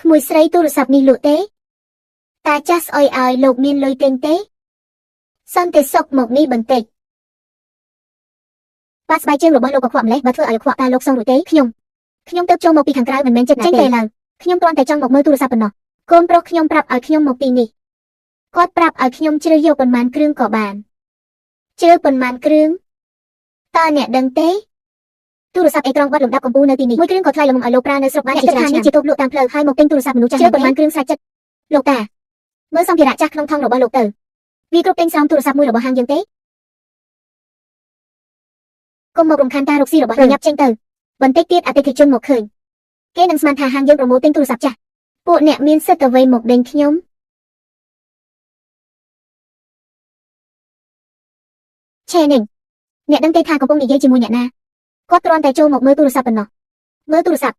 ក្មួយស្រីទូរស័ព្ទនេះលក់ទេតាចាស់ស្អុយឲ្យលោកមានលុយទិញទេសន្តិសុខមកនេះបន្តិចបាទស្បែកជើងរបស់លោកក៏ខ្វក់ម្លេះបើធ្វើឲ្យខ្វក់តាលោកសងរួចទេខ្ញុំទៅចូលមកពីខាងក្រៅមិនមែនចិត្តចេញទេឡើយខ្ញុំគ្រាន់តែចង់មកមើលទូរស័ព្ទប៉ុណ្ណោះកូនប្រុសខ្ញុំប្រាប់ឲ្យខ្ញុំមកទីនេះគាត់ប្រាប់ឲ្យខ្ញុំជ្រើសយកប៉ុន្មានគ្រឿងក៏បានជ្រើសប៉ុន្មានគ្រឿងតើអ្នកដឹងទេទូរស័ព្ទអេក្រង់បាត់លំដាប់កំពូលនៅទីនេះមួយគ្រឿងក៏ថ្លៃល្មមឲ្យលោកប្រើនៅស្រុកបានជាច្រើននេះជាទូកលក់តាមផ្លូវហើយមកទិញទូរស័ព្ទមនុស្សចាស់ជ្រើសប៉ុន្មានគ្រឿងស្រេចចិត្តលោកតាមើលសម្ភារៈចាស់ក្នុងថង់របស់លោកទៅវាគ្រប់ទិញស្រោមទូរស័ព្ទមួយរបស់ហាងយើងទេកុំមករំខានការរកស៊ីរបស់ញ៉ាប់ចេញទៅបន្តិចទៀតអតិថិជនមកឃើញគេនឹងស្មានថាហាងយើងប្រមូលទិញទូរស័ព្ទចាស់ពួកអ្នកមានសិទ្ធិអ្វីមកដេញខ្ញុំឆេនឹងអ្នកដឹងទេថាកំពុងនិយាយជាមួយអ្នកណាគាត់គ្រាន់តែចូលមកមើលទូរស័ព្ទប៉ុណ្ណោះមើលទូរស័ព្ទ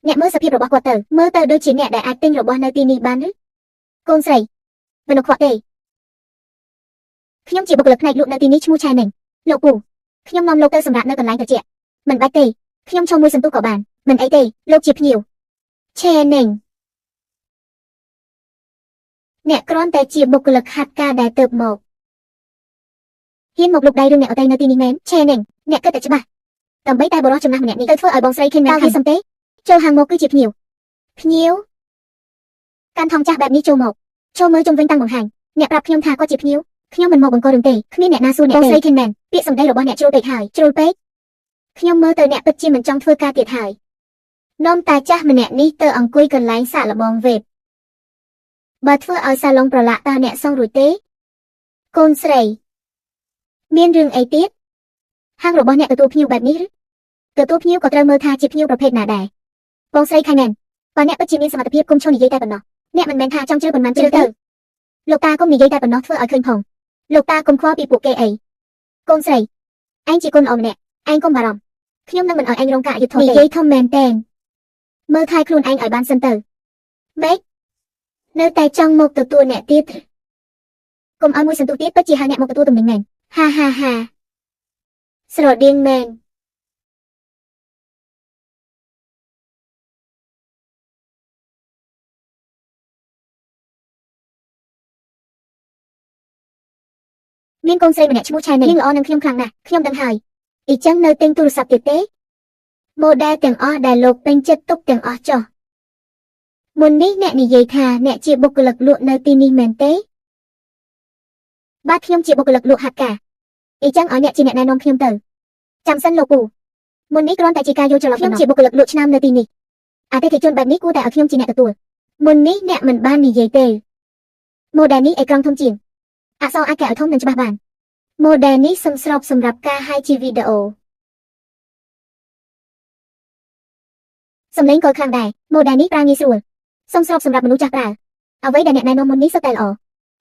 អ្នកមើលសភាពរបស់គាត់ទៅមើលទៅដូចជាអ្នកដែលអាចទិញរបស់នៅទីនេះបានឬកូនស្រីមិនខ្វក់ទេខ្ញុំជាបុគ្គលិកផ្នែកលក់នៅទីនេះឈ្មោះឆេនឹងលោកពូខ្ញុំនាំលោកទៅសម្រាប់នៅកន្លែងត្រជាក់មិនបាច់ទេខ្ញុំឈរមួយសន្ទុះក៏បានមិនអីទេលោកជាភ្ញៀវឆេនឹងអ្នកគ្រាន់តែជាបុគ្គលិកហាត់ការដែលទៅមកហ៊ានមកលុបដៃរឿងអ្នកអតីនៅទីនេះមែនឆេនឹងអ្នកគិតតែច្បាស់ដើម្បីតែបរិសុទ្ធចំណាស់ម្នាក់នេះទៅធ្វើឲ្យបងស្រីឃើញមែនហើយសំទេចូលហាងមកគឺជាភ្ញៀវកាន់ថងចាស់បែបនេះចូលមកចូលមើលជុំវិញតាំងបង្ហាញអ្នកប្រាប់ខ្ញុំថាគាត់ជាភ្ញៀវខ្ញុំមិនមកបង្ករឿងទេគ្មានអ្នកណាសួរអ្នកបងស្រីឃើញមែនពាក្យសម្ដីរបស់អ្នកជ្រុលពេកហើយជ្រុលពេកខ្ញុំមើលទៅអ្នកពិតជាមិនចង់ធ្វើការទៀតហើយនាំតាចាស់ម្នាក់នេះទៅអង្គុយកន្លែងសាកល្បងវេបបើធ្វើឲ្យសាឡុងប្រឡាក់តើអ្នកសងរួចទេកូនស្រីមានរឿងអីទៀតហាងរបស់អ្នកទទួលភ្ញៀវបែបនេះឬទទួលភ្ញៀវក៏ត្រូវមើលថាជាភ្ញៀវប្រភេទណាដែរបងស្រីខៃមែនបើអ្នកពិតជាមានសមត្ថភាពគុំឈរនិយាយតែប៉ុណ្ណោះអ្នកមិនមែនថាចង់ជ្រើប៉ុន្មានជ្រើទៅលោកតាគុំនិយាយតែប៉ុណ្ណោះធ្វើឲ្យឃើញផងលោកតាគុំខ្វល់ពីពួកគេអីកូនស្រីឯងជាកូនល្អម្នាក់ឯងកុំបារម្ភខ្ញុំនឹងមិនឲ្យឯងរងការអយុត្តិធម៌ទេនិយាយធំមែនតែនមើលថែខ្លួនឯងឲ្យបានសិនទៅម៉េចនៅតែចង់មកទទួលអ្នកទៀតកុំឲ្យមួយសន្ទុះទៀតពិតជាហៅអ្នកមកទទួលទំនិញមែនហាស្រដៀងមែនមានកូនស្រីម្នាក់ឈ្មោះឆៃនេះល្អនឹងខ្ញុំខ្លាំងណាស់ខ្ញុំដឹងហើយអ៊ីចឹងនៅទិញទូរស័ព្ទទៀតទេម៉ូដែលទាំងអស់ដែលលោកពេញចិត្តទុកទាំងអស់ចុះមុននេះអ្នកនិយាយថាអ្នកជាបុគ្គលិកលក់នៅទីនេះមែនទេបាទខ្ញុំជាបុគ្គលិកលក់ហាត់ការអ៊ីចឹងឲ្យអ្នកជាអ្នកណែនាំខ្ញុំទៅចាំសិនលោកពូមុននេះគ្រាន់តែជាការយល់ច្រឡំខ្ញុំជាបុគ្គលិកលក់ឆ្នាំនៅទីនេះអតិថិជនបែបនេះគួរតែឲ្យខ្ញុំជាអ្នកទទួលមុននេះអ្នកមិនបាននិយាយទេម៉ូដែលនេះអេក្រង់ធំជាងអក្សរអាចកែឲ្យធំនិងច្បាស់បានម៉ូដែលនេះសមស្របសម្រាប់ការហាយជាវីដេអូសំឡេងក៏ខ្លាំងដែរម៉ូដែលនេះប្រើងាយស្រួលសមស្របសម្រាប់មនុស្សចាស់ប្រើអ្វីដែលអ្នកណែនាំមុននេះសុទ្ធតែល្អ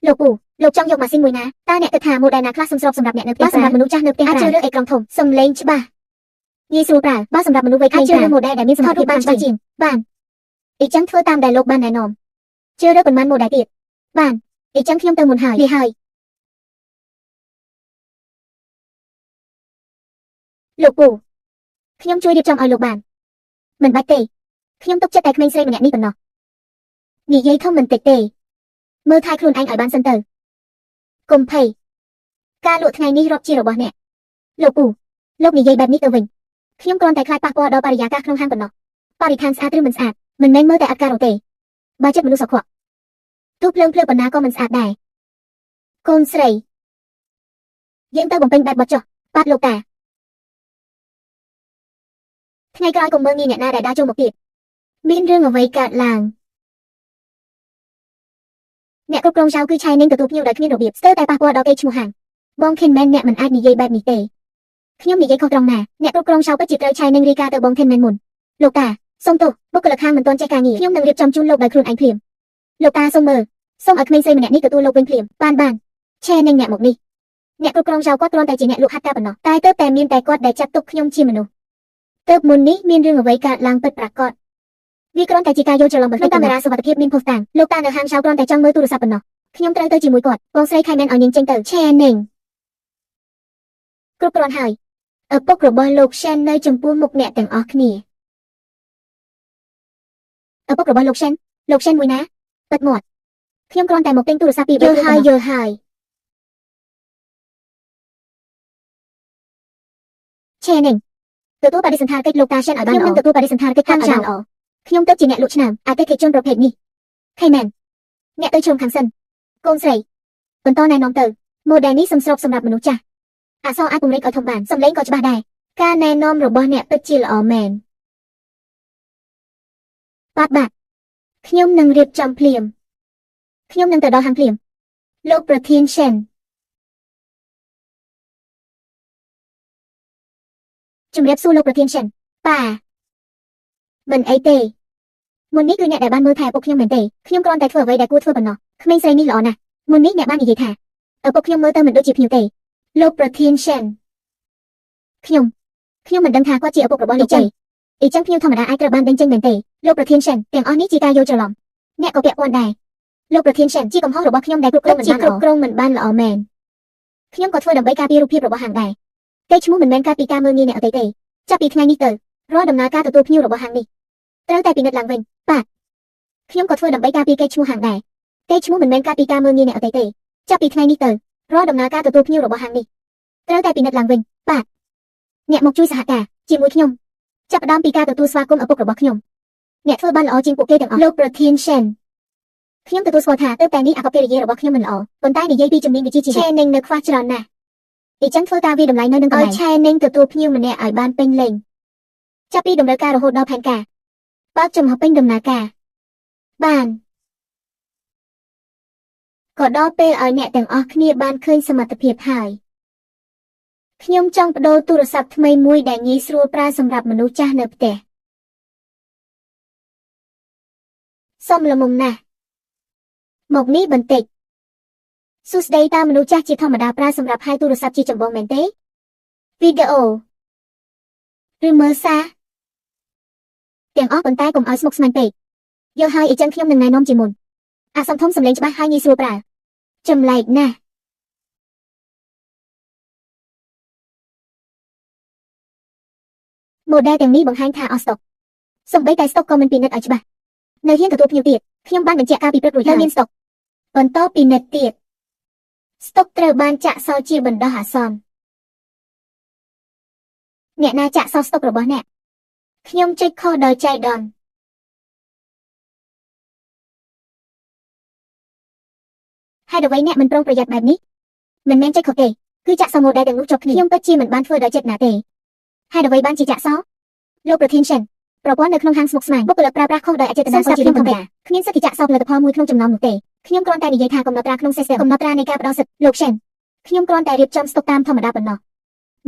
លោកពូលោកចង់យកម៉ាស៊ីនមួយណាតើអ្នកគិតថាម៉ូដែលណាខ្លះសមស្របសម្រាប់អ្នកនៅផ្ទះសម្រាប់មនុស្សចាស់នៅផ្ទះអាចជ្រើសរើសអេក្រង់ធំសំឡេងច្បាស់ងាយស្រួលប្រើបើសម្រាប់មនុស្សវ័យក្មេងជ្រើសរើសម៉ូដែលដែលមានសមត្ថភាពបានច្បាស់ជាងបានអ៊ីចឹងធ្វើតាមដែលលោកបានណែនាំជ្រើសរើសប៉ុន្មានម៉ូដែលទៀតបានអ៊ីចឹងខ្ញុំទៅមុនហើយនេះហើយលោកពូខ្ញុំជួយរៀបចំឲ្យលោកបានមិនបាច់ទេខ្ញុំទុកចិត្តតែក្មេងស្រីម្នាក់នេះប៉ុណ្ណោះនិយាយធំមិនតិចទេមើលថែខ្លួនឯងឲ្យបានសិនទៅកុំភ័យការលក់ថ្ងៃនេះរាប់ជារបស់អ្នកលោកពូលោកនិយាយបែបនេះទៅវិញខ្ញុំគ្រាន់តែខ្លាចប៉ះពាល់ដល់បរិយាកាសក្នុងហាងប៉ុណ្ណោះបរិស្ថានស្អាតឬមិនស្អាតមិនមែនមើលតែអត់ការរទេបើចិត្តមនុស្សសខ្វក់ទូភ្លើងប៉ុណ្ណាក៏មិនស្អាតដែរកូនស្រីយើងទៅបំពេញបែបបត់ចុះបាទលោកតាថ្ងៃក្រោយកុំមើលងាយអ្នកណាដែលដើរចូលមកទៀតមានរឿងអ្វីកើតឡើងអ្នកគ្រប់គ្រងចៅគឺឆៃនឹងទទួលភ្ញៀវដោយគ្មានរបៀបស្ទើរតែប៉ះពាល់ដល់កេរ្តិ៍ឈ្មោះហាងបងខេនមែនអ្នកមិនអាចនិយាយបែបនេះទេខ្ញុំនិយាយខុសត្រង់ណាអ្នកគ្រប់គ្រងចៅពិតជាត្រូវឆៃនឹងរាយការណ៍ទៅបងខេនមែនមុនលោកតាសូមទោសបុគ្គលិកហាងមិនទាន់ចេះការងារខ្ញុំនឹងរៀបចំជូនលោកដោយខ្លួនឯងភ្លាមលោកតាសូមមើលសូមឲ្យក្មេងស្រីម្នាក់នេះទទួលលោកវិញភ្លាមបានឆេនឹងអ្នកមកនេះអ្នកគ្រប់គ្រងចៅគាត់គ្រាន់តែជាអ្នកលក់ហាត់ការប៉ុណ្ណោះតែទើបតែមានតែគាត់ដែលចាត់ទុកខ្ញុំជាមនុស្សទើបមុននេះមានរឿងអ្វីកើតឡើងពិតប្រាកដវាគ្រាន់តែជាការយល់ច្រឡំបន្តិចកាមេរ៉ាសុវត្ថិភាពមានភស្តុតាងលោកតានៅហាងចៅគ្រាន់តែចង់មើលទូរស័ព្ទប៉ុណ្ណោះខ្ញុំត្រូវទៅជាមួយគាត់បងស្រីខៃមែនឲ្យនាងចេញទៅឆេនឹងគ្រប់គ្រាន់ហើយឪពុករបស់លោកឆេននៅចំពោះមុខអ្នកទាំងអស់គ្នាឪពុករបស់លោកឆេន លោកសិនមួយណាបិទមាត់ខ្ញុំគ្រាន់តែមកទិញទូរស័ព្ទពីយល់ហើយឆេនឹងទទួលបដិសណ្ឋារកិច្ចលោកតាសិនឲ្យបានល្អខ្ញុំនឹងទទួលបដិសណ្ឋារកិច្ចខាងចៅល្អខ្ញុំទៅជាអ្នកលក់ឆ្នាំអតិថិជនប្រភេទនេះខេមែនអ្នកទៅជ្រុំខាងសិនកូនស្រីបន្តណែនាំទៅម៉ូដែលនេះសំស្របសម្រាប់មនុស្សចាស់អក្សរអាចពង្រីកឲ្យធំបានសំឡេងក៏ច្បាស់ដែរការណែនាំរបស់អ្នកពិតជាល្អមែនបាទខ្ញុំនឹងរៀបចំភ្លាមខ្ញុំនឹងទៅដល់ហាងភ្លាមលោកប្រធានសិនជំរាបសួរលោកប្រធានសិនប៉ាមិនអីទេមុននេះគឺអ្នកដែលបានមើលថែឪពុកខ្ញុំមែនទេខ្ញុំគ្រាន់តែធ្វើអ្វីដែលគួរធ្វើប៉ុណ្ណោះក្មេងស្រីនេះល្អណាស់មុននេះអ្នកបាននិយាយថាឪពុកខ្ញុំមើលទៅមិនដូចជាភ្ញៀវទេលោកប្រធានសិនខ្ញុំមិនដឹងថាគាត់ជាឪពុករបស់លោកទេអញ្ចឹងភ្ញៀវធម្មតាអាចត្រូវបានដេញចេញមែនទេលោកប្រធានសិនទាំងអស់នេះជាការយល់ច្រឡំអ្នកក៏ពាក់ព័ន្ធដែរលោកប្រធានសិនជាកំហុសរបស់ខ្ញុំដែលគ្រប់គ្រងមិនបានល្អមែនខ្ញុំក៏ធ្វើដើម្បីការពាររូបភាពរបស់ហាងដែរកេរ្តិ៍ឈ្មោះមិនមែនការពីការមើលងាយអ្នកអតីតទេចាប់ពីថ្ងៃនេះទៅរាល់ដំណើរការទទួលភ្ញៀវរបស់ហាងនេះត្រូវតែពិនិត្យឡើងវិញបាទខ្ញុំក៏ធ្វើដើម្បីការពារកេរ្តិ៍ឈ្មោះហាងដែរកេរ្តិ៍ឈ្មោះមិនមែនការពីការមើលងាយអ្នកអតីតទេចាប់ពីថ្ងៃនេះទៅរាល់ដំណើរការទទួលភ្ញៀវរបស់ហាងនេះត្រូវតែពិនិត្យឡើងវិញបាទអ្នកមកជួយសហការជាមួយខ្ញុំចាប់ផ្ដើមពីការទទួលស្វាគមន៍ឪពុករបស់ខ្ញុំអ្នកធ្វើបានល្អជាងពួកគេទាំងអស់លោកប្រធានសិនខ្ញុំទទួលស្គាល់ថាទើបតែនេះអកប្បកិរិយារបស់ខ្ញុំមិនល្អប៉ុន្តែនិយាយពីជំនាញវិជ្ជាជីវៈឆេនឹងនៅខ្វះច្រើនណាស់អញ្ចឹងធ្វើការវាតម្លៃនៅនឹងកន្លែងឆេនឹងទទួលភ្ញៀវម្នាក់ឲ្យបានពេញលេញចាប់ពីតម្រូវការរហូតដល់ផែនការបើកចំហពេញដំណើរការបានក៏ដល់ពេលឲ្យអ្នកទាំងអស់គ្នាបានឃើញសមត្ថភាពហើយខ្ញុំចង់បដូរទូរស័ព្ទថ្មីមួយដែលងាយស្រួលប្រើសម្រាប់មនុស្សចាស់នៅផ្ទះសុំល្មមណាស់មកនេះបន្តិចសួស្ដីតើមនុស្សចាស់ជាធម្មតាប្រើសម្រាប់ហៅទូរស័ព្ទជាចម្បងមែនទេវីដេអូឬមើលសារទាំងអស់ប៉ុន្តែកុំឲ្យស្មុគស្មាញពេកយកហើយអញ្ចឹងខ្ញុំនឹងណែនាំជាមុនអាសំធំសំឡេងច្បាស់ហើយងាយស្រួលប្រើចម្លែកណាស់ម៉ូដែលទាំងនេះបង្ហាញថាអស់ស្តុកសូម្បីតែស្តុកក៏មិនពិនិត្យឲ្យច្បាស់នៅហ៊ានទទួលភ្ញៀវទៀតខ្ញុំបានបញ្ជាក់ការពីព្រឹករួចហើយមានស្តុកបន្តពិនិត្យទៀតស្តុកត្រូវបានចាក់សោជាបណ្ដោះអាសន្នអ្នកណាចាក់សោស្តុករបស់អ្នកខ្ញុំចុចខុសដោយចៃដន្យហេតុអ្វីអ្នកមិនប្រុងប្រយ័ត្នបែបនេះមិនមែនចុចខុសទេគឺចាក់សោម៉ូដែលទាំងនោះជាប់គ្នាខ្ញុំពិតជាមិនបានធ្វើដោយចិត្តណាទេហេតុអ្វីបានជាចាក់សោលោកប្រធានសិនប្រព័ន្ធនៅក្នុងហាងស្មុគស្មាញបុគ្គលិកប្រើប្រាស់ខុសដោយអចេតនាក៏ជារឿងធម្មតាគ្មានសិទ្ធិចាក់សោផលិតផលមួយក្នុងចំណោមនោះទេខ្ញុំគ្រាន់តែនិយាយថាកំណត់ត្រាក្នុង system កំណត់ត្រានៃការផ្ដល់សិទ្ធិលោកសិនខ្ញុំគ្រាន់តែរៀបចំស្តុកតាមធម្មតាប៉ុណ្ណោះ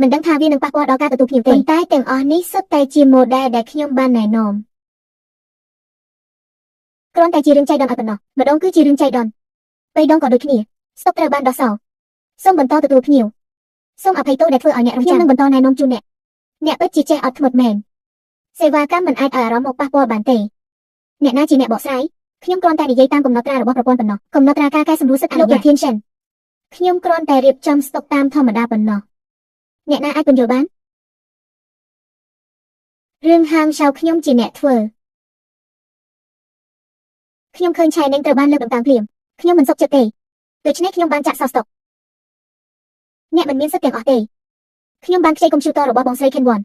មិនដឹងថាវានឹងប៉ះពាល់ដល់ការទទួលភ្ញៀវទេប៉ុន្តែទាំងអស់នេះសុទ្ធតែជាម៉ូដែលដែលខ្ញុំបានណែនាំគ្រាន់តែជារឿងចៃដន្យឲ្យប៉ុណ្ណោះម្ដងគឺជារឿងចៃដន្យ3ដងក៏ដូចគ្នាស្តុកត្រូវបានដោះសោសូមបន្តទទួលភ្ញៀវសូមអភ័យទោសដែលធ្វើឲ្យអ្នករំចាំខ្ញុំនឹងបន្តណែនាំជូនអ្នកពិតជាចេះអត់ធ្មត់មែនសេវាកម្មមិនអាចឲ្យអារម្មណ៍មកប៉ះពាល់បានទេអ្នកណាជាអ្នកបកស្រាយខ្ញុំគ្រាន់តែនិយាយតាមកំណត់ត្រារបស់ប្រព័ន្ធប៉ុណ្ណោះកំណត់ត្រាការកែសម្រួលសិទ្ធិអនុញ្ញាតប្រធានសិនខ្ញុំគ្រាន់តែរៀបចំស្តុកតាមធម្មតាប៉ុណ្ណោះអ្នកណាអាចពន្យល់បានរឿងហាងឆៅខ្ញុំជាអ្នកធ្វើខ្ញុំឃើញឆៃនឹងត្រូវបានលើកតម្កើងភ្លាមខ្ញុំមិនសុខចិត្តទេដូច្នេះខ្ញុំបានចាក់សោស្តុកអ្នកមិនមានសិទ្ធិទាំងអស់ទេខ្ញុំបានខ្ចីកុំព្យូទ័ររបស់បងស្រីខេនវ៉ាន់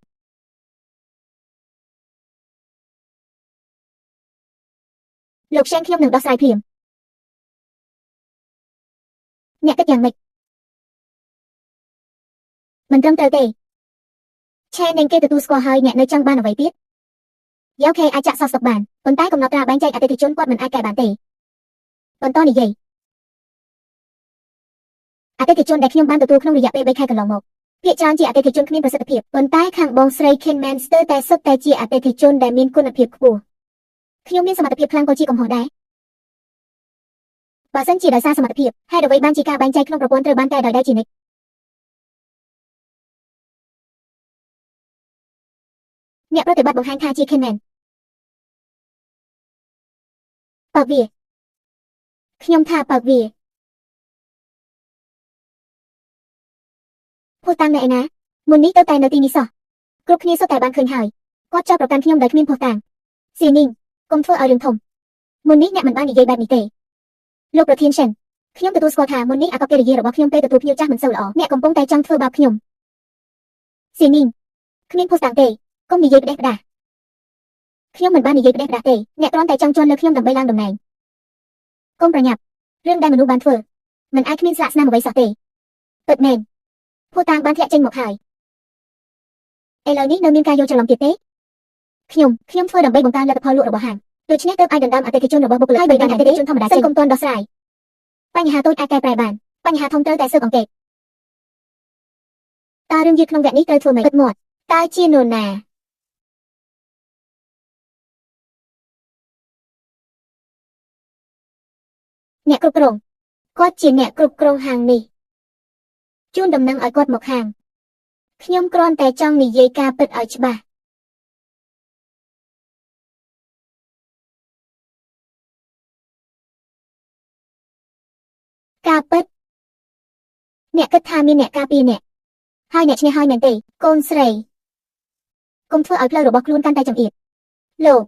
លោកឆេនខ្ញុំនឹងដោះស្រាយភ្លាមអ្នកគិតយ៉ាងម៉េចមិនត្រឹមត្រូវទេឆេននឹងគេទទួលស្គាល់ហើយអ្នកនៅចង់បានអ្វីទៀតយកគេអាចចាក់សោស្តុកបានប៉ុន្តែកំណត់ត្រាបែងចែកអតិថិជនគាត់មិនអាចកែបានទេបន្តនិយាយអតិថិជនដែលខ្ញុំបានទទួលក្នុងរយៈពេល3ខែកន្លងមកភាគច្រើនជាអតិថិជនគ្មានប្រសិទ្ធភាពប៉ុន្តែខាងបងស្រី Kinman ស្ទើរតែសុទ្ធតែជាអតិថិជនដែលមានគុណភាពខ្ពស់ខ្ញុំមានសមត្ថភាពខ្លាំងក៏ជាកំហុសដែរបើសិនជាដោយសារសមត្ថភាពហេតុអ្វីបានជាការបែងចែកក្នុងប្រព័ន្ធត្រូវបានកែដោយដៃជានិច្ចអ្នកប្រតិបត្តិបង្ហាញថាជា Kinman បើកវាខ្ញុំថាបើកវាភស្តុតាងនៅឯណាមុននេះទៅតែនៅទីនេះសោះគ្រប់គ្នាសុទ្ធតែបានឃើញហើយគាត់ចោទប្រកាន់ខ្ញុំដោយគ្មានភស្តុតាងស៊ីនីងកុំធ្វើឲ្យរឿងធំ មុននេះអ្នកមិនបាននិយាយបែបនេះទេលោកប្រធានសិនខ្ញុំទទួលស្គាល់ថាមុននេះអាកប្បកិរិយារបស់ខ្ញុំពេលទទួលភ្ញៀវចាស់មិនសូវល្អអ្នកកំពុងតែចង់ធ្វើបាបខ្ញុំស៊ីនីងគ្មានភស្តុតាងទេកុំនិយាយផ្ដេសផ្ដាសខ្ញុំមិនបាននិយាយផ្ដេសផ្ដាសទេអ្នកគ្រាន់តែចង់ជន់លើខ្ញុំដើម្បីឡើងតំណែងកុំប្រញាប់រឿងដែលមនុស្សបានធ្វើមិនអាចគ្មានស្លាកស្នាមអ្វីសោះទេពិតមែនភស្តុតាងបានធ្លាក់ចេញមកហើយឥឡូវនេះនៅមានការយល់ច្រឡំទៀតទេខ្ញុំធ្វើដើម្បីបង្កើនលទ្ធផលលក់របស់ហាងដូច្នេះទើបអាចដណ្ដើមអតិថិជនរបស់បុគ្គលិកហើយបីបានអតិថិជនធម្មតាសិនកុំទាន់ដោះស្រាយបញ្ហាតូចអាចកែប្រែបានបញ្ហាធំត្រូវតែស៊ើបអង្កេតតើរឿងយឺតក្នុងវគ្គនេះត្រូវធ្វើម៉េចពិតមាត់តើជានរណាអ្នកគ្រប់គ្រងគាត់ជាអ្នកគ្រប់គ្រងហាងនេះជូនដំណឹងឲ្យគាត់មកហាងខ្ញុំគ្រាន់តែចង់និយាយការពិតឲ្យច្បាស់ការពិតអ្នកគិតថាមានអ្នកការពារអ្នកហើយអ្នកឈ្នះហើយមែនទេកូនស្រីកុំធ្វើឲ្យផ្លូវរបស់ខ្លួនកាន់តែចង្អៀតលោក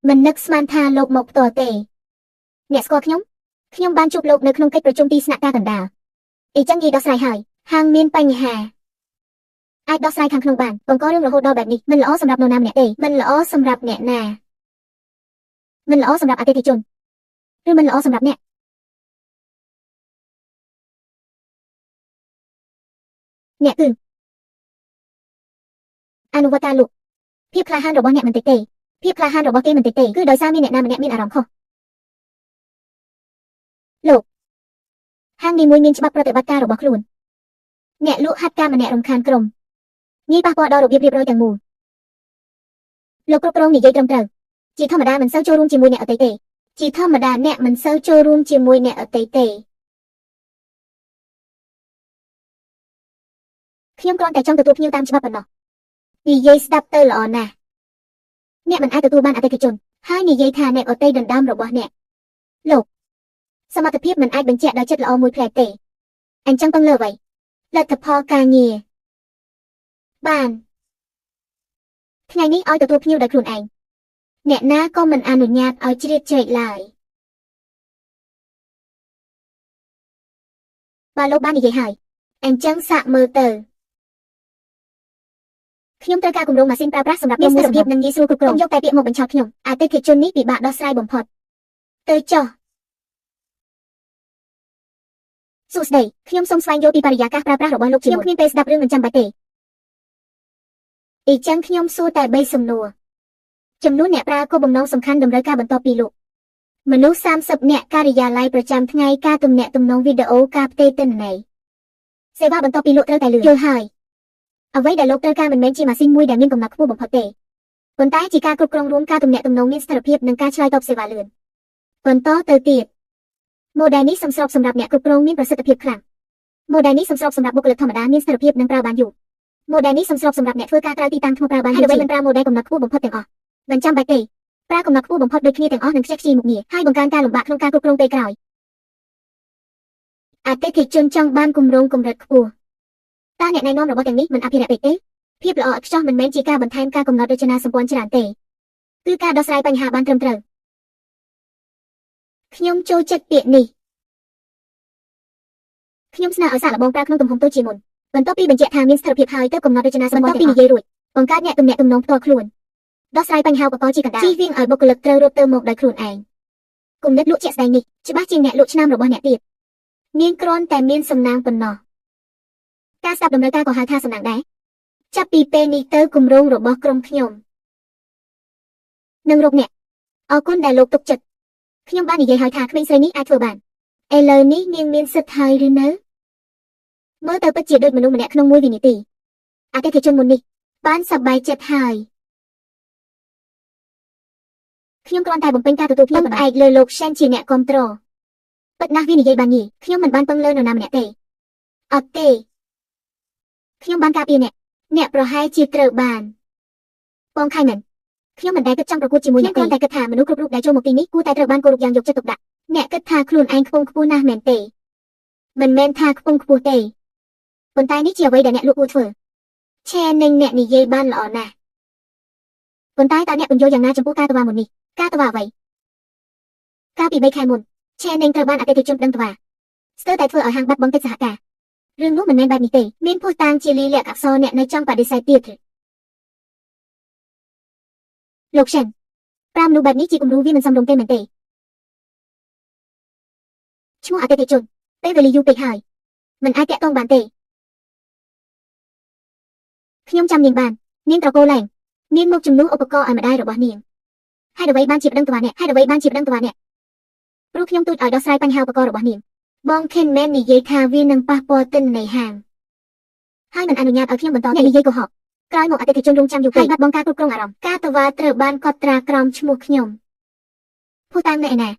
មិននឹកស្មានថាលោកមកផ្ទាល់ទេអ្នកស្គាល់ខ្ញុំបានជួបលោកនៅក្នុងកិច្ចប្រជុំទីស្នាក់ការកណ្ដាលអីចឹងនិយាយដោះស្រាយហើយហាងមានបញ្ហាអាចដោះស្រាយខាងក្នុងបានបង្ករឿងរហូតដល់បែបនេះមិនល្អសម្រាប់នរណាម្នាក់ទេមិនល្អសម្រាប់អ្នកណាមិនល្អសម្រាប់អតិថិជនឬមិនល្អសម្រាប់អ្នកគឺអនុវត្តការលក់ភាពក្លាហានរបស់អ្នកមិនតិចទេភាពក្លាហានរបស់គេមិនតិចទេគឺដោយសារមានអ្នកណាម្នាក់មានអារម្មណ៍ខុសលោកហាងនីមួយមានច្បាប់ប្រតិបត្តិការរបស់ខ្លួនអ្នកលក់ហាត់ការម្នាក់រំខានក្រុមងាយប៉ះពាល់ដល់របៀបរៀបរយទាំងមូលលោកគ្រប់គ្រងនិយាយត្រឹមត្រូវជាធម្មតាមិនសូវចូលរួមជាមួយអ្នកអតីតទេជាធម្មតាអ្នកមិនសូវចូលរួមជាមួយអ្នកអតីតទេខ្ញុំគ្រាន់តែចង់ទទួលភ្ញៀវតាមច្បាប់ប៉ុណ្ណោះនិយាយស្ដាប់ទៅល្អណាស់អ្នកមិនអាចទទួលបានអតិថិជនហើយនិយាយថាអ្នកអតីតដណ្ដើមរបស់អ្នកលោកសមត្ថភាពមិនអាចបញ្ជាក់ដោយចិត្តល្អមួយផ្លែកទេអញ្ចឹងពឹងលើអ្វីលទ្ធផលការងារបានថ្ងៃនេះឲ្យទទួលភ្ញៀវដោយខ្លួនឯងអ្នកណាក៏មិនអនុញ្ញាតឲ្យជ្រៀតជ្រែកឡើយបើលោកបាននិយាយហើយអញ្ចឹងសាកមើលទៅខ្ញុំត្រូវការគម្រោងម៉ាស៊ីនប្រើប្រាស់សម្រាប់មានស្ថិរភាពនិងងាយស្រួលគ្រប់គ្រងយកតែពាក្យមកបញ្ឆោតខ្ញុំអតិថិជននេះពិបាកដោះស្រាយបំផុតទៅចុះសួស្តីខ្ញុំសូមស្វែងយល់ពីបរិយាកាសប្រើប្រាស់របស់លោកខ្ញុំគ្មានពេលស្ដាប់រឿងមិនចាំបាច់ទេអីចឹងខ្ញុំសួរតែ3សំណួរចំនួនអ្នកប្រើគោលបំណងសំខាន់តម្រូវការបន្តពីលោកមនុស្ស30នាក់ការិយាល័យប្រចាំថ្ងៃការទំនាក់ទំនងវីដេអូការផ្ទេរទិន្នន័យសេវាបន្តពីលោកត្រូវតែលឿនយល់ហើយអ្វីដែលលោកត្រូវការមិនមែនជាម៉ាស៊ីនមួយដែលមានកំណត់ខ្ពស់បំផុតទេប៉ុន្តែជាការគ្រប់គ្រងរួមការទំនាក់ទំនងមានស្ថិរភាពនិងការឆ្លើយតបសេវាលឿនបន្តទៅទៀតម៉ូដែលនេះសំស្របសម្រាប់អ្នកគ្រប់គ្រងមានប្រសិទ្ធភាពខ្លាំងម៉ូដែលនេះសំស្របសម្រាប់បុគ្គលិកធម្មតាមានស្ថិរភាពនិងប្រើបានយូរម៉ូដែលនេះសំស្របសម្រាប់អ្នកធ្វើការក្រៅទីតាំងថ្មប្រើបានហើយអ្វីមិនប្រើម៉ូដែលកំណត់ខ្ពស់បំផុតទាំងអស់មិនចាំបាច់ទេប្រើកំណត់ខ្ពស់បំផុតដូចគ្នាទាំងអស់នឹងខ្ជិះខ្ជាយមុខងារហើយបង្កើនការលំបាកក្នុងការគ្រប់គ្រងពេលក្រោយអតិថិជនចង់បានគម្រោងកម្រិតខ្ពស់តើអ្នកណែនាំរបស់ទាំងនេះមិនអភិរក្សពេកទេភាពល្អឥតខ្ចោះមិនមែនជាការបន្ថែមការកំណត់រចនាសម្ព័ន្ធច្រើនទេគឺការដោះស្រាយបញ្ហាបានត្រឹមត្រូវខ្ញុំចូលចិត្តពាក្យនេះខ្ញុំស្នើឲ្យសាកល្បងប្រើក្នុងទំហំតូចជាមុនបន្ទាប់ពីបញ្ជាក់ថាមានស្ថិរភាពហើយទើបកំណត់រចនាសម្ព័ន្ធបន្ទាប់ពីនិយាយរួចបង្កើតអ្នកទំនាក់ទំនងផ្ទាល់ខ្លួនដោះស្រាយបញ្ហាឧបករណ៍ជាកណ្ដាលជៀសវាងឲ្យបុគ្គលិកត្រូវរត់ទៅមកដោយខ្លួនឯងគំនិតលក់ជាក់ស្ដែងនេះច្បាស់ជាងអ្នកលក់ឆ្នាំរបស់អ្នកទៀតមានគ្រាន់តែមានសំណាងប៉ុណ្ណោះការស្ដាប់តម្រូវការក៏ហៅថាសំណាងដែរចាប់ពីពេលនេះទៅគម្រោងរបស់ក្រុមខ្ញុំនឹងរកអ្នកអរគុណដែលលោកទុកចិត្តខ្ញុំបាននិយាយហើយថាក្មេងស្រីនេះអាចធ្វើបានឥឡូវនេះនាងមានសិទ្ធិហើយឬនៅមើលទៅពិតជាដូចមនុស្សម្នាក់ក្នុងមួយវិនាទីអតិថិជនមុននេះបានសប្បាយចិត្តហើយខ្ញុំគ្រាន់តែបំពេញការទទួលភ្ញៀវផ្អែកលើលោកសេនជាអ្នកគ្រប់គ្រងពិតណាស់វានិយាយបានងាយខ្ញុំមិនបានពឹងលើនរណាម្នាក់ទេអត់ទេខ្ញុំបានការពារអ្នកប្រហែលជាត្រូវបានបងខៃមិនខ្ញុំមិនដែលគិតចង់ប្រកួតជាមួយអ្នកទេតែគិតថាមនុស្សគ្រប់រូបដែលចូលមកទីនេះគួរតែត្រូវបានគោរពយ៉ាងយកចិត្តទុកដាក់អ្នកគិតថាខ្លួនឯងខ្ពង់ខ្ពស់ណាស់មែនទេមិនមែនថាខ្ពង់ខ្ពស់ទេ ប៉ុន្តែនេះជាអ្វីដែលអ្នកលក់គួរធ្វើឆែនឹងអ្នកនិយាយបានល្អណាស់ប៉ុន្តែតើអ្នកពន្យល់យ៉ាងណាចំពោះការតវ៉ាមុននេះការតវ៉ាអ្វីកាលពី3 ខែមុនឆែនឹងត្រូវបានអតិថិជនដឹងតវ៉ាស្ទើរតែធ្វើឲ្យហាងបាត់បង់កិច្ចសហការរឿងនោះមិនមែនបែបនេះទេមានភស្តុតាងជាលាយលក្ខណ៍អក្សរអ្នកនៅចង់បដិសេធទៀតលោកឆែនប្រាំមនុស្សបែបនេះជាគំរូវាមិនសមរម្យទេមែនទេឈ្មោះអតិថិជនពេលវេលាយូរពេកហើយមិនអាចតាក់ទងបានទេខ្ញុំចាំនាងបាននាងត្រកូលឡើងនាងមកជំនួសឧបករណ៍ឲ្យម្ដាយរបស់នាងហេតុអ្វីបានជាប្តឹងតវ៉ាអ្នកព្រោះខ្ញុំទូចឲ្យដោះស្រាយបញ្ហាឧបករណ៍របស់នាងបងខេនមែននិយាយថាវានឹងប៉ះពាល់ទិន្នន័យហាងហើយមិនអនុញ្ញាតឲ្យខ្ញុំបន្តអ្នកនិយាយកុហកក្រោយមកអតិថិជនរងចាំយូរពេកបាត់បង់ការគ្រប់គ្រងអារម្មណ៍ការតវ៉ាត្រូវបានកត់ត្រាក្រោមឈ្មោះខ្ញុំភូតាំងនៅឯណា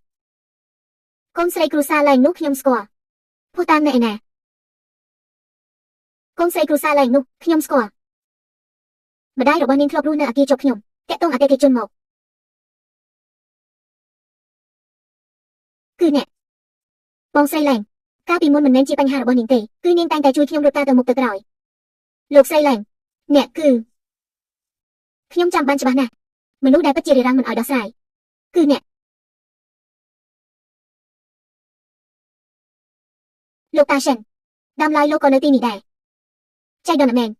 កូនស្រីគ្រូសាឡែងនោះខ្ញុំស្គាល់ភូតាំងនៅឯណាកូនស្រីគ្រូសាឡែងនោះខ្ញុំស្គាល់ម្ដាយរបស់នាងធ្លាប់រស់នៅអគារជាប់ខ្ញុំតាក់ទងអតិថិជនមកគឺអ្នកបងស្រីឡែងកាលពីមុនមិនមែនជាបញ្ហារបស់នាងទេគឺនាងតែងតែជួយខ្ញុំរត់ការទៅមុខទៅក្រោយលោកស្រីឡែងអ្នកគឺខ្ញុំចាំបានច្បាស់ណាស់មនុស្សដែលពិតជារារាំងមិនឲ្យដោះស្រាយគឺអ្នកលោកតាសិនដើមឡើយលោកក៏នៅទីនេះដែរចៃដន្យមែន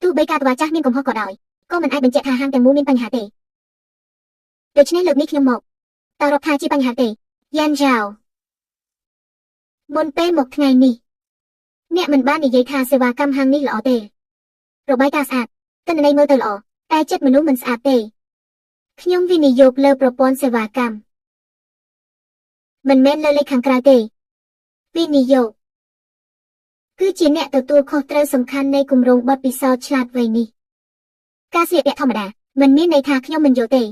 ទោះបីការតវ៉ាចាស់មានកំហុសក៏ដោយក៏មិនអាចបញ្ជាក់ថាហាងទាំងមូលមានបញ្ហាទេដូច្នេះលើកនេះខ្ញុំមកតើរាប់ថាជាបញ្ហាទេយ៉ានយ៉ាវមុនពេលមកថ្ងៃនេះអ្នកមិនបាននិយាយថាសេវាកម្មហាងនេះល្អទេរបាយការណ៍ស្អាតទិន្នន័យមើលទៅល្អតែចិត្តមនុស្សមិនស្អាតទេខ្ញុំវិនិយោគលើប្រព័ន្ធសេវាកម្មមិនមែនលើលេខខាងក្រៅទេវិនិយោគគឺជាអ្នកទទួលខុសត្រូវសំខាន់នៃគម្រោងបទពិសោធន៍ឆ្លាតវៃនេះការស្លៀកពាក់ធម្មតាមិនមានន័យថាខ្ញុំមិនយល់ទេ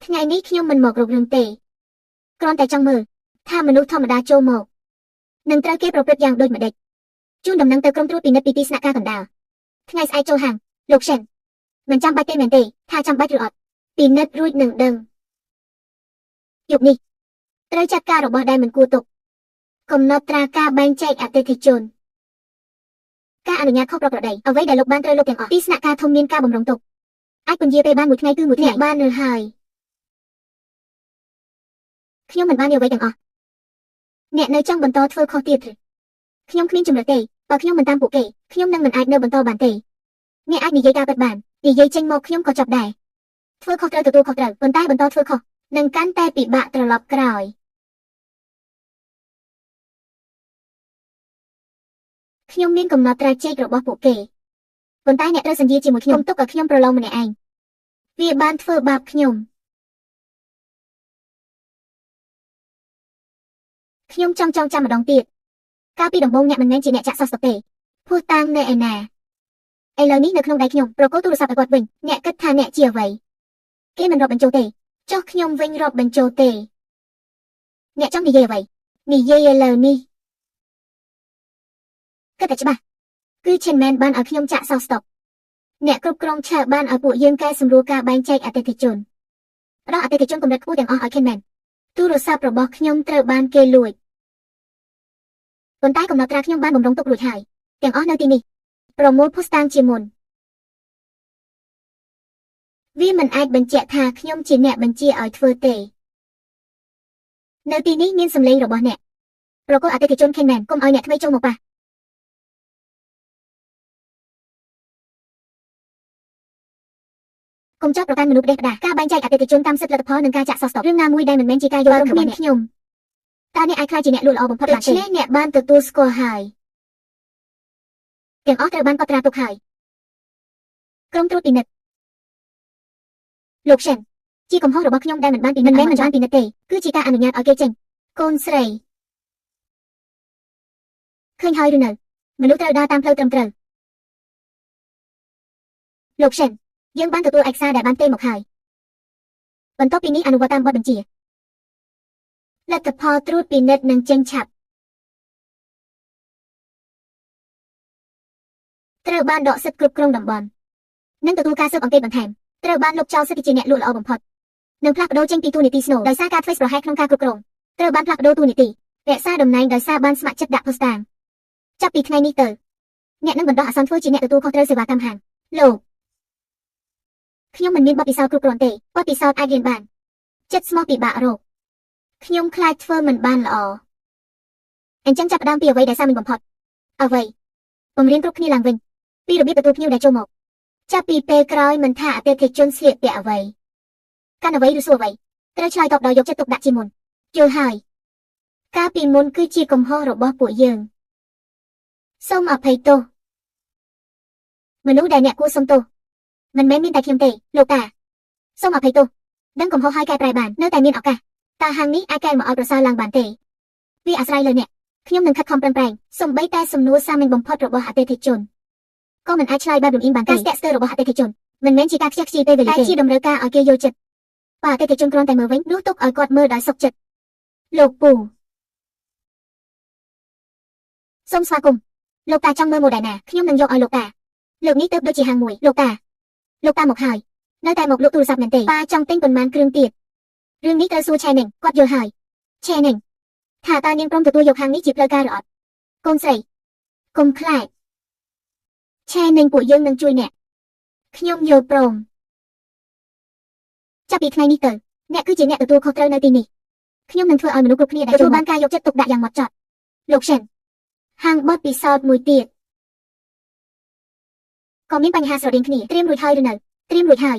ថ្ងៃនេះខ្ញុំមិនមករករឿងទេគ្រាន់តែចង់មើលថាមនុស្សធម្មតាចូលមកនឹងត្រូវគេប្រព្រឹត្តយ៉ាងដូចម្តេចជូនដំណឹងទៅក្រុមត្រួតពិនិត្យពីទីស្នាក់ការកណ្ដាលថ្ងៃស្អែកចូលហាងលោកឆែនមិនចាំបាច់ទេមែនទេថាចាំបាច់ឬអត់ពិនិត្យរួចនឹងដឹងយប់នេះត្រូវចាត់ការរបស់ដែលមិនគួរទុកកំណត់ត្រាការបែងចែកអតិថិជនការអនុញ្ញាតខុសប្រក្រតីអ្វីដែលលោកបានត្រូវលោកទាំងអស់ទីស្នាក់ការធំមានការបំរុងទុកអាចពន្យាពេលបានមួយថ្ងៃគឺមួយថ្ងៃបានឬហើយខ្ញុំមិនបាននិយាយអ្វីទាំងអស់អ្នកនៅចង់បន្តធ្វើខុសទៀតឬខ្ញុំគ្មានជំរឿទេបើខ្ញុំមិនតាមពួកគេខ្ញុំនឹងមិនអាចនៅបន្តបានទេអ្នកអាចនិយាយការពិតបាននិយាយចេញមកខ្ញុំក៏ចាប់ដែរធ្វើខុសត្រូវទទួលខុសត្រូវប៉ុន្តែបន្តធ្វើខុសនឹងកាន់តែពិបាកត្រឡប់ក្រោយខ្ញុំមានកំណត់ត្រាជែករបស់ពួកគេប៉ុន្តែអ្នកត្រូវសន្យាជាមួយខ្ញុំទុកឲ្យខ្ញុំប្រឡងម្នាក់ឯងវាបានធ្វើបាបខ្ញុំចង់ចាំម្ដងទៀតកាលពីដំបូងអ្នកមិនមែនជាអ្នកចាក់សោះស្តុកទេភួសតាំងនៅឯណាឥឡូវនេះនៅក្នុងដៃខ្ញុំប្រកូលទូរស័ព្ទឲ្យគាត់វិញអ្នកគិតថាអ្នកជាអ្វីគេមិនរាប់បញ្ចូលទេចុះខ្ញុំវិញរាប់បញ្ចូលទេអ្នកចង់និយាយអ្វីនិយាយឥឡូវនេះគិតតែច្បាស់គឺឈិនមែនបានឲ្យខ្ញុំចាក់សោះស្តុកអ្នកគ្រប់គ្រងឆើបានឲ្យពួកយើងកែសម្រួលការបែងចែកអតិថិជនផ្ដល់អតិថិជនកម្រិតខ្ពស់ទាំងអស់ឲ្យខេនមែនទូរស័ព្ទរបស់ខ្ញុំត្រូវបានគេលួចប៉ុន្តែកំណត់ត្រាខ្ញុំបានបំរុងទុករួចហើយទាំងអស់នៅទីនេះប្រមូលភស្តុតាងជាមុនវាមិនអាចបញ្ជាក់ថាខ្ញុំជាអ្នកបញ្ជាឲ្យធ្វើទេនៅទីនេះមានសម្លេងរបស់អ្នកប្រកួតអតិថិជនខេនមែនកុំឲ្យអ្នកថ្មីចូលមកប៉ះកុំចោទប្រកាន់មនុស្សផ្ដេសផ្ដាសការបែងចែកអតិថិជនតាមសិទ្ធិលទ្ធផលនិងការចាក់សោះស្តុករឿងណាមួយដែលមិនមែនជាការយល់ព្រមរបស់ខ្ញុំតើអ្នកអាចខ្លាចជាអ្នកលួចល្អបំផុតបានទេដូច្នេះអ្នកបានទទួលស្គាល់ហើយទាំងអស់ត្រូវបានកត់ត្រាទុកហើយក្រុមត្រួតពិនិត្យលោកឆែនជាកំហុសរបស់ខ្ញុំដែលមិនបានពិនិត្យទេគឺជាការអនុញ្ញាតឲ្យគេចេញកូនស្រីឃើញហើយឬនៅមនុស្សត្រូវដើរតាមផ្លូវត្រឹមត្រូវលោកឆែនយើងបានទទួលឯកសារដែលបានទេមកហើយបន្ទាប់ពីនេះអនុវត្តតាមបទបញ្ជាលទ្ធផលត្រួតពិនិត្យនឹងចេញឆាប់ត្រូវបានដកសិទ្ធិគ្រប់គ្រងតំបន់និងទទួលការស៊ើបអង្កេតបន្ថែមត្រូវបានលុបចោលសិទ្ធិជាអ្នកលក់ល្អបំផុតនិងផ្លាស់ប្ដូរចេញពីតួនាទីស្នូលដោយសារការធ្វេសប្រហែសក្នុងការគ្រប់គ្រងត្រូវបានផ្លាស់ប្ដូរតួនាទី រក្សាតំណែងដោយសារបានស្ម័គ្រចិត្តដាក់ផុសតាងចាប់ពីថ្ងៃនេះទៅអ្នកនឹងបណ្ដោះអាសន្នធ្វើជាអ្នកទទួលខុសត្រូវសេវាកម្មហាងលោកខ្ញុំមិនមានបទពិសោធន៍គ្រប់គ្រាន់ទេបទពិសោធន៍អាចរៀនបានចិត្តស្មោះពិបាករកខ្ញុំខ្លាចធ្វើមិនបានល្អអញ្ចឹងចាប់ផ្ដើមពីអ្វីដែលសាមញ្ញបំផុតអ្វីបង្រៀនគ្រប់គ្នាឡើងវិញពីរបៀបទទួលភ្ញៀវដែលចូលមកចាប់ពីពេលក្រោយមិនថាអតិថិជនស្លៀកពាក់អ្វីកាន់អ្វីឬសួរអ្វីត្រូវឆ្លើយតបដោយយកចិត្តទុកដាក់ជាមុនយល់ហើយការពីមុនគឺជាកំហុសរបស់ពួកយើងសូមអភ័យទោសមនុស្សដែលអ្នកគួរសុំទោសមិនមែនមានតែខ្ញុំទេលោកតាសូមអភ័យទោសដឹងកំហុសហើយកែប្រែបាននៅតែមានឱកាសតើហាងនេះអាចកែមកឲ្យប្រសើរឡើងបានទេវាអាស្រ័យលើអ្នកខ្ញុំនឹងខិតខំប្រឹងប្រែងសូម្បីតែសំណួរសាមញ្ញបំផុតរបស់អតិថិជនក៏មិនអាចឆ្លើយបែបលំអៀងបានទេការស្ទាក់ស្ទើររបស់អតិថិជនមិនមែនជាការខ្ជះខ្ជាយពេលវេលាទេតែជាតម្រូវការឲ្យគេយល់ចិត្តបើអតិថិជនគ្រាន់តែមើលវិញនោះទុកឲ្យគាត់មើលដោយសុខចិត្តលោកពូសូមស្វាគមន៍លោកតាចង់មើលម៉ូដែលណាខ្ញុំនឹងយកឲ្យលោកតាលើកនេះទៅដូចជាហាងមួយលោកតាមកហើយនៅតែមកលក់ទូរស័ព្ទមែនទេប៉ាចង់ទិញប៉ុន្មានគ្រឿងទៀតរឿងនេះត្រូវសួរឆែនឹងគាត់យល់ហើយឆែនឹងថាតើនាងព្រមទទួលយកហាងនេះជាផ្លូវការឬអត់កូនស្រីកុំខ្លាចឆែនឹងពួកយើងនឹងជួយអ្នកខ្ញុំយល់ព្រមចាប់ពីថ្ងៃនេះទៅអ្នកគឺជាអ្នកទទួលខុសត្រូវនៅទីនេះខ្ញុំនឹងធ្វើឲ្យមនុស្សគ្រប់គ្នាដែលទទួលបានការយកចិត្តទុកដាក់យ៉ាងហ្មត់ចត់លោកសិនហាងបទពិសោធន៍មួយទៀតក៏មានបញ្ហាស្រដៀងគ្នាត្រៀមរួចហើយឬនៅត្រៀមរួចហើយ